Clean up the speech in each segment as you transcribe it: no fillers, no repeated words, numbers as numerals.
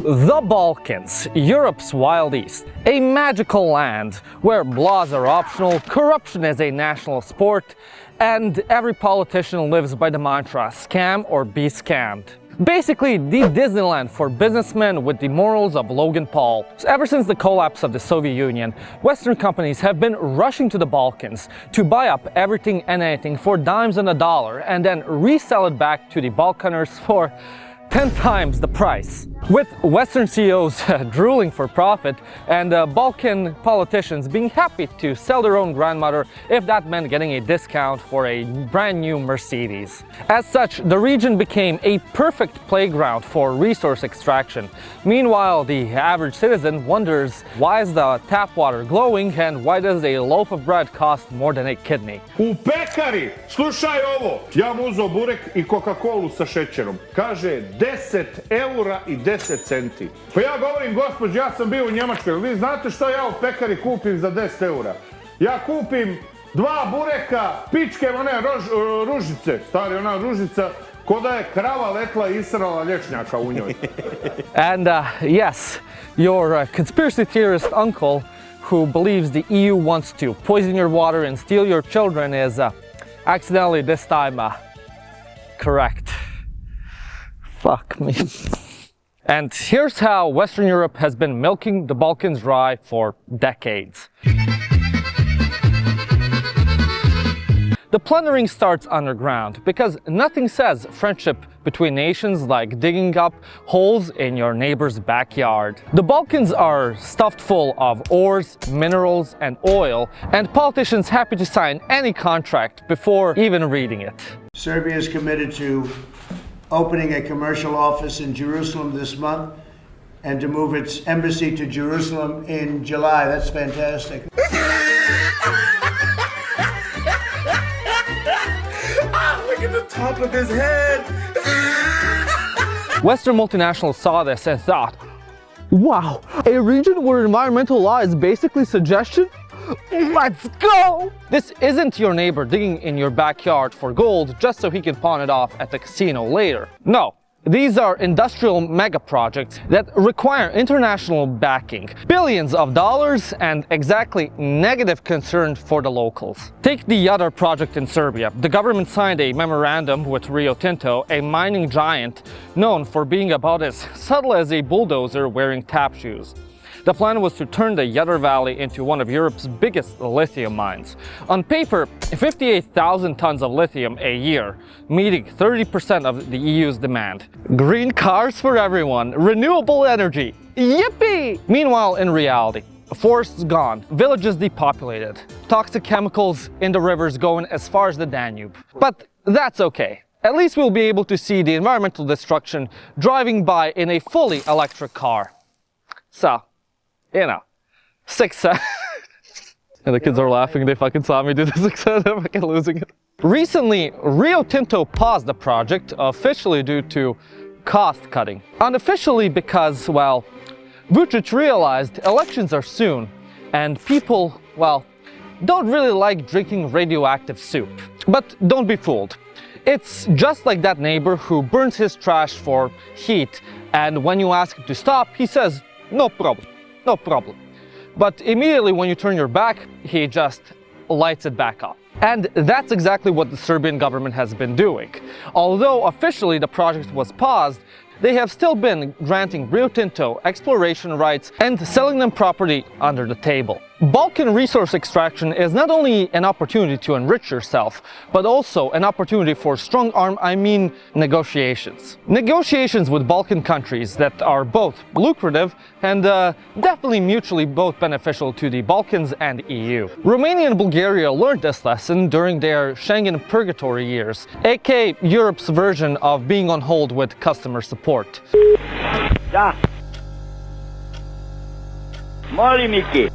The Balkans, Europe's Wild East, a magical land where laws are optional, corruption is a national sport, and every politician lives by the mantra, scam or be scammed. Basically, the Disneyland for businessmen with the morals of Logan Paul. Ever since the collapse of the Soviet Union, Western companies have been rushing to the Balkans to buy up everything and anything for dimes on the dollar and then resell it back to the Balkaners for 10 times the price. With Western CEOs drooling for profit and Balkan politicians being happy to sell their own grandmother if that meant getting a discount for a brand new Mercedes. As such, the region became a perfect playground for resource extraction. Meanwhile, the average citizen wonders why is the tap water glowing and why does a loaf of bread cost more than a kidney. U pekari, slušaj ovo, ja mu uzeo burek i Coca-Colu sa šećerom. Kaže 10 eura i 10 centi. Pa ja govorim, gospođo, ja sam bio u Njemačkoj, vi znate što ja u pekari kupim za 10 eura? Ja kupim 2 bureka, pičke, one ružice, stari ona ružica, ko da je krava letla i israla lješnjaka u njoj. And yes, your conspiracy theorist uncle who believes the EU wants to poison your water and steal your children is accidentally this time correct. Fuck me. And here's how Western Europe has been milking the Balkans dry for decades. The plundering starts underground because nothing says friendship between nations like digging up holes in your neighbor's backyard. The Balkans are stuffed full of ores, minerals, and oil, and politicians happy to sign any contract before even reading it. Serbia is committed to opening a commercial office in Jerusalem this month and to move its embassy to Jerusalem in July. That's fantastic. Look at the top of his head. Western multinationals saw this and thought, wow, a region where environmental law is basically suggestion? Let's go! This isn't your neighbor digging in your backyard for gold just so he can pawn it off at the casino later. No. These are industrial mega projects that require international backing, billions of dollars, and exactly negative concern for the locals. Take the other project in Serbia. The government signed a memorandum with Rio Tinto, a mining giant known for being about as subtle as a bulldozer wearing tap shoes. The plan was to turn the Yadar Valley into one of Europe's biggest lithium mines. On paper, 58,000 tons of lithium a year, meeting 30% of the EU's demand. Green cars for everyone, renewable energy, yippee! Meanwhile, in reality, forests gone, villages depopulated, toxic chemicals in the rivers going as far as the Danube. But that's okay. At least we'll be able to see the environmental destruction driving by in a fully electric car. So, you know, 6 And the kids are laughing, they fucking saw me do the 6 I'm fucking losing it. Recently, Rio Tinto paused the project, officially due to cost cutting. Unofficially because, well, Vučić realized elections are soon, and people, well, don't really like drinking radioactive soup. But don't be fooled. It's just like that neighbor who burns his trash for heat, and when you ask him to stop, he says, no problem. No problem. But immediately when you turn your back, he just lights it back up. And that's exactly what the Serbian government has been doing. Although officially the project was paused, they have still been granting Rio Tinto exploration rights and selling them property under the table. Balkan resource extraction is not only an opportunity to enrich yourself, but also an opportunity for strong arm, negotiations. Negotiations with Balkan countries that are both lucrative and definitely mutually both beneficial to the Balkans and EU. Romania and Bulgaria learned this lesson during their Schengen purgatory years, aka Europe's version of being on hold with customer support. Da. Molim Miki.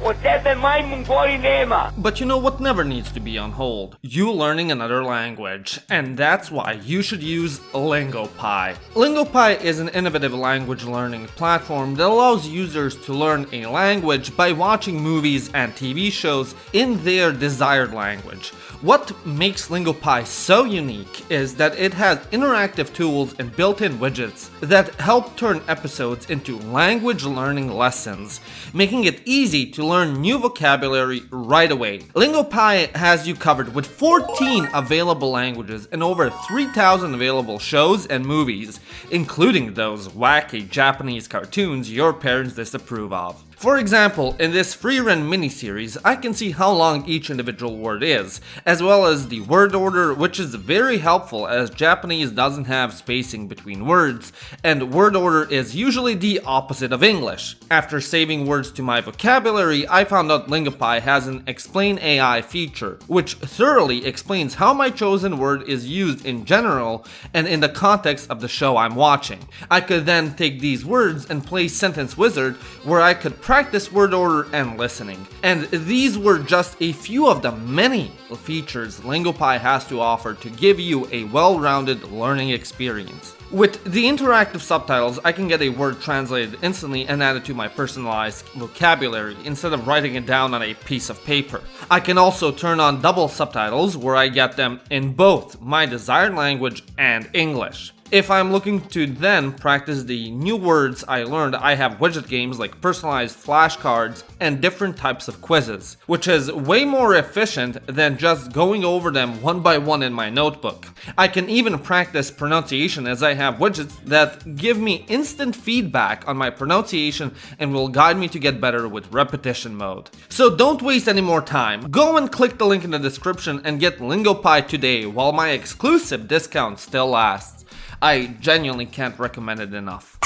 Od tebe majmun gori nema. But you know what never needs to be on hold? You learning another language. And that's why you should use LingoPie. LingoPie is an innovative language learning platform that allows users to learn a language by watching movies and TV shows in their desired language. What makes LingoPie so unique is that it has interactive tools and built-in widgets that help turn episodes into language learning lessons, making it easy to learn new vocabulary right away. LingoPie has you covered with 14 available languages and over 3,000 available shows and movies, including those wacky Japanese cartoons your parents disapprove of. For example, in this free run miniseries, I can see how long each individual word is, as well as the word order, which is very helpful as Japanese doesn't have spacing between words, and word order is usually the opposite of English. After saving words to my vocabulary, I found out LingoPie has an Explain AI feature, which thoroughly explains how my chosen word is used in general and in the context of the show I'm watching. I could then take these words and play Sentence Wizard, where I could practice word order and listening. And these were just a few of the many features LingoPie has to offer to give you a well-rounded learning experience. With the interactive subtitles, I can get a word translated instantly and added to my personalized vocabulary instead of writing it down on a piece of paper. I can also turn on double subtitles where I get them in both my desired language and English. If I'm looking to then practice the new words I learned, I have widget games like personalized flashcards and different types of quizzes, which is way more efficient than just going over them one by one in my notebook. I can even practice pronunciation as I have widgets that give me instant feedback on my pronunciation and will guide me to get better with repetition mode. So don't waste any more time. Go and click the link in the description and get LingoPie today while my exclusive discount still lasts. I genuinely can't recommend it enough.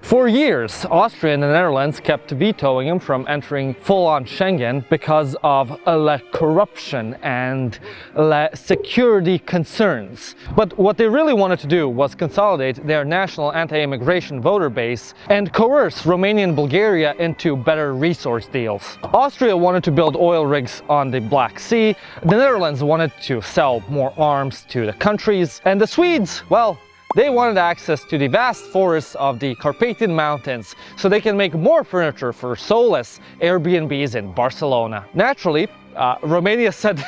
For years, Austria and the Netherlands kept vetoing him from entering full-on Schengen because of corruption and security concerns. But what they really wanted to do was consolidate their national anti-immigration voter base and coerce Romania and Bulgaria into better resource deals. Austria wanted to build oil rigs on the Black Sea, the Netherlands wanted to sell more arms to the countries, and the Swedes, well, they wanted access to the vast forests of the Carpathian Mountains so they can make more furniture for soulless Airbnbs in Barcelona. Naturally, Romania said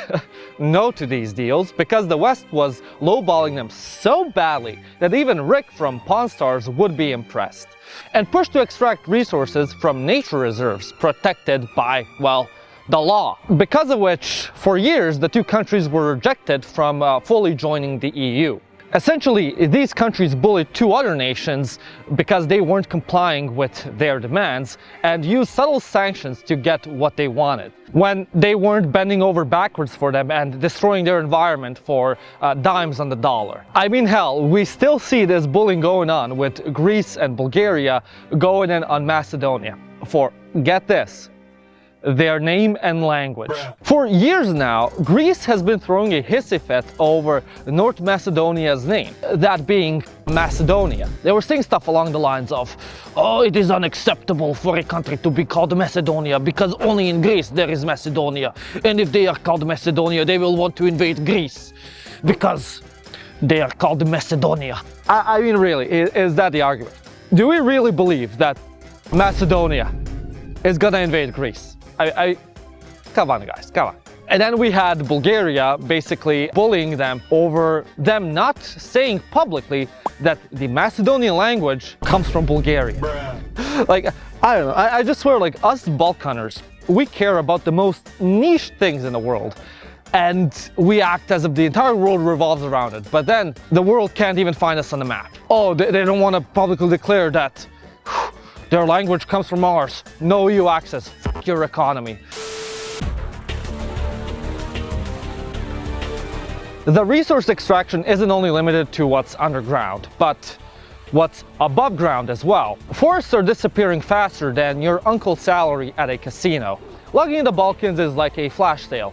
no to these deals because the West was lowballing them so badly that even Rick from Pawn Stars would be impressed, and pushed to extract resources from nature reserves protected by, well, the law. Because of which, for years, the two countries were rejected from fully joining the EU. Essentially, these countries bullied two other nations because they weren't complying with their demands and used subtle sanctions to get what they wanted, when they weren't bending over backwards for them and destroying their environment for dimes on the dollar. I mean, hell, we still see this bullying going on with Greece and Bulgaria going in on Macedonia for, get this, their name and language. For years now, Greece has been throwing a hissy fit over North Macedonia's name, that being Macedonia. They were saying stuff along the lines of, oh, it is unacceptable for a country to be called Macedonia because only in Greece there is Macedonia, and if they are called Macedonia they will want to invade Greece because they are called Macedonia. I mean, really, is that the argument? Do we really believe that Macedonia is gonna invade Greece? Come on, guys, come on. And then we had Bulgaria basically bullying them over them not saying publicly that the Macedonian language comes from Bulgaria. Like, I don't know, I just swear, like, us Balkaners, we care about the most niche things in the world. And we act as if the entire world revolves around it. But then the world can't even find us on the map. Oh, they don't want to publicly declare that their language comes from ours. No EU access. Fuck your economy. The resource extraction isn't only limited to what's underground, but what's above ground as well. Forests are disappearing faster than your uncle's salary at a casino. Logging in the Balkans is like a flash sale.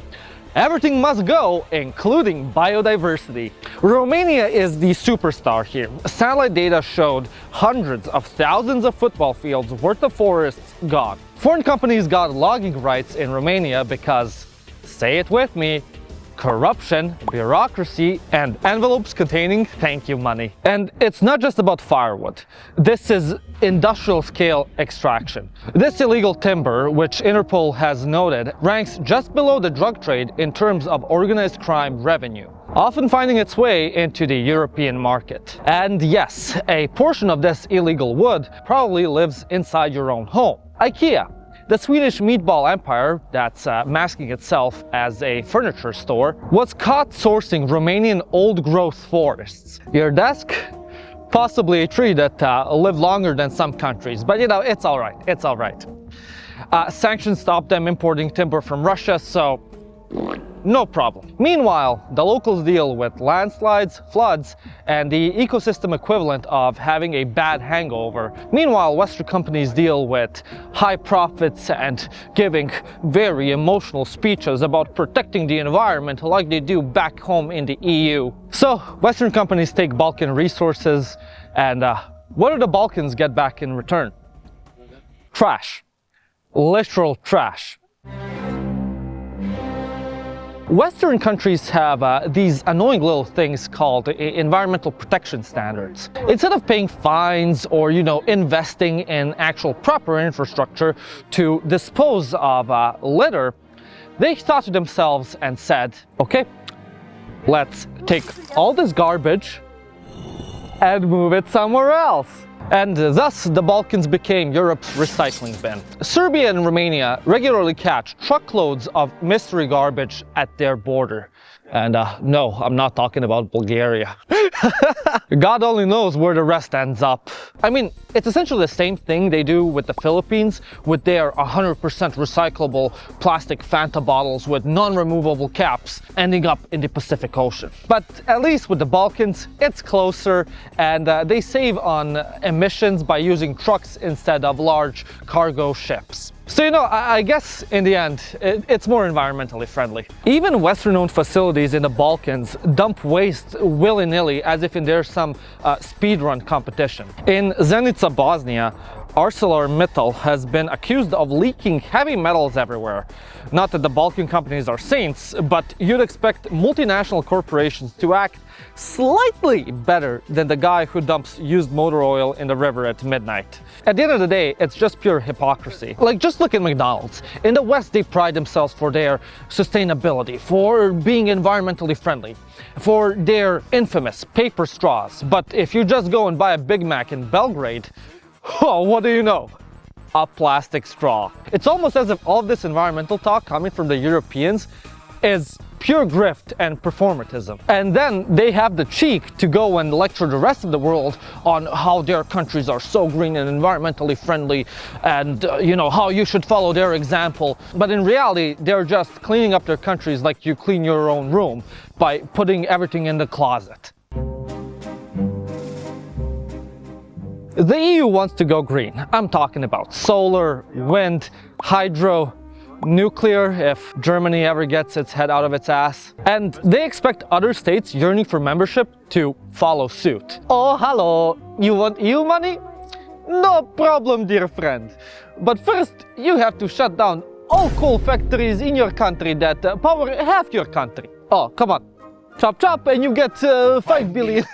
Everything must go, including biodiversity. Romania is the superstar here. Satellite data showed hundreds of thousands of football fields worth of forests gone. Foreign companies got logging rights in Romania because, say it with me, corruption, bureaucracy, and envelopes containing thank you money. And it's not just about firewood. This is industrial scale extraction. This illegal timber, which Interpol has noted, ranks just below the drug trade in terms of organized crime revenue, often finding its way into the European market. And yes, a portion of this illegal wood probably lives inside your own home. IKEA, the Swedish meatball empire that's masking itself as a furniture store, was caught sourcing Romanian old-growth forests. Your desk? Possibly a tree that lived longer than some countries, but you know, it's all right, it's all right. Sanctions stopped them importing timber from Russia, so no problem. Meanwhile, the locals deal with landslides, floods, and the ecosystem equivalent of having a bad hangover. Meanwhile, Western companies deal with high profits and giving very emotional speeches about protecting the environment like they do back home in the EU. So, Western companies take Balkan resources, and what do the Balkans get back in return? Trash. Literal trash. Western countries have these annoying little things called environmental protection standards. Instead of paying fines or, you know, investing in actual proper infrastructure to dispose of litter, they thought to themselves and said, okay, let's take all this garbage and move it somewhere else. And thus the Balkans became Europe's recycling bin. Serbia and Romania regularly catch truckloads of mystery garbage at their border. And no, I'm not talking about Bulgaria. God only knows where the rest ends up. I mean, it's essentially the same thing they do with the Philippines with their 100% recyclable plastic Fanta bottles with non-removable caps ending up in the Pacific Ocean. But at least with the Balkans, it's closer, and they save on emissions by using trucks instead of large cargo ships. So, you know, I guess in the end, it's more environmentally friendly. Even Western-owned facilities in the Balkans dump waste willy-nilly as if there's some speedrun competition. In Zenica, Bosnia, ArcelorMittal has been accused of leaking heavy metals everywhere. Not that the Balkan companies are saints, but you'd expect multinational corporations to act slightly better than the guy who dumps used motor oil in the river at midnight. At the end of the day, it's just pure hypocrisy. Like, just look at McDonald's. In the West, they pride themselves for their sustainability, for being environmentally friendly, for their infamous paper straws. But if you just go and buy a Big Mac in Belgrade, oh, what do you know? A plastic straw. It's almost as if all of this environmental talk coming from the Europeans is pure grift and performatism. And then they have the cheek to go and lecture the rest of the world on how their countries are so green and environmentally friendly and, you know, how you should follow their example. But in reality, they're just cleaning up their countries like you clean your own room by putting everything in the closet. The EU wants to go green. I'm talking about solar, wind, hydro, nuclear if Germany ever gets its head out of its ass. And they expect other states yearning for membership to follow suit. Oh, hello, you want EU money? No problem, dear friend. But first, you have to shut down all coal factories in your country that power half your country. Oh, come on. Chop chop and you get 5 billion.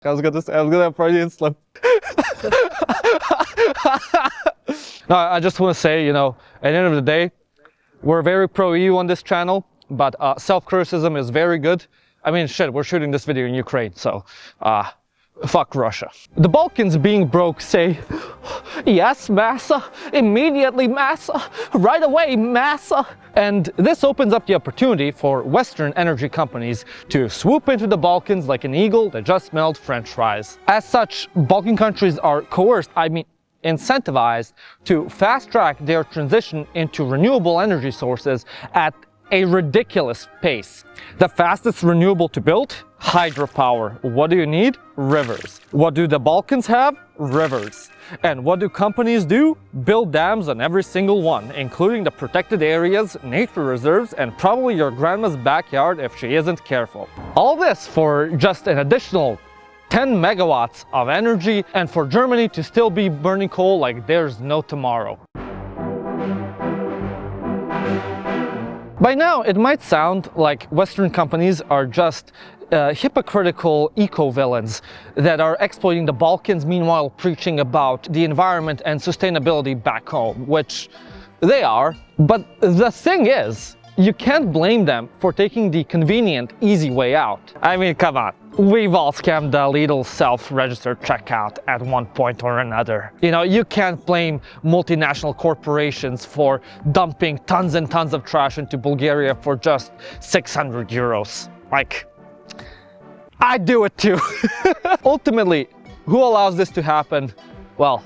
I was gonna have Freudian slip. No, I just want to say, you know, at the end of the day, we're very pro-EU on this channel, but self-criticism is very good. I mean, shit, we're shooting this video in Ukraine, so fuck Russia. The Balkans being broke say, yes, massa, immediately, massa, right away, massa. And this opens up the opportunity for Western energy companies to swoop into the Balkans like an eagle that just smelled French fries. As such, Balkan countries are coerced, I mean, incentivized to fast-track their transition into renewable energy sources at a ridiculous pace. The fastest renewable to build? Hydropower. What do you need? Rivers. What do the Balkans have? Rivers. And what do companies do? Build dams on every single one, including the protected areas, nature reserves, and probably your grandma's backyard if she isn't careful. All this for just an additional 10 megawatts of energy, and for Germany to still be burning coal like there's no tomorrow. By now, it might sound like Western companies are just hypocritical eco-villains that are exploiting the Balkans, meanwhile preaching about the environment and sustainability back home, which they are. But the thing is, you can't blame them for taking the convenient, easy way out. I mean, come on. We've all scammed the Lidl self-registered checkout at one point or another. You know, you can't blame multinational corporations for dumping tons and tons of trash into Bulgaria for just 600 euros. Like, I do it too. Ultimately, who allows this to happen? Well,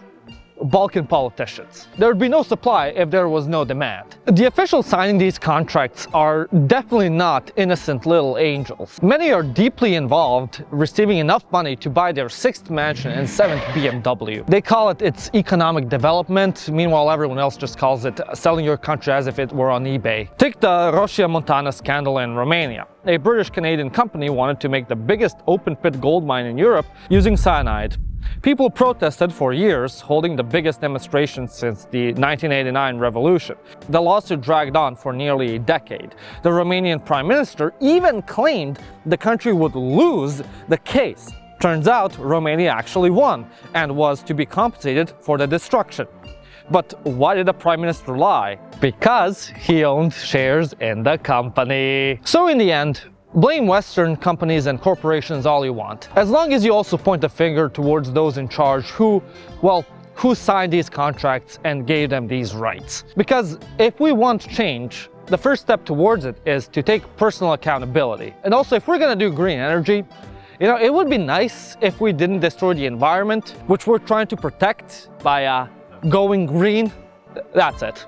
Balkan politicians. There would be no supply if there was no demand. The officials signing these contracts are definitely not innocent little angels. Many are deeply involved, receiving enough money to buy their 6th mansion and 7th BMW. They call it its economic development, meanwhile everyone else just calls it selling your country as if it were on eBay. Take the Rosia Montana scandal in Romania. A British-Canadian company wanted to make the biggest open-pit gold mine in Europe using cyanide. People protested for years, holding the biggest demonstration since the 1989 revolution. The lawsuit dragged on for nearly a decade. The Romanian Prime Minister even claimed the country would lose the case. Turns out, Romania actually won and was to be compensated for the destruction. But why did the Prime Minister lie? Because he owned shares in the company. So in the end, blame Western companies and corporations all you want, as long as you also point the finger towards those in charge who signed these contracts and gave them these rights. Because if we want change, the first step towards it is to take personal accountability. And also, if we're gonna do green energy, you know, it would be nice if we didn't destroy the environment, which we're trying to protect by going green. That's it.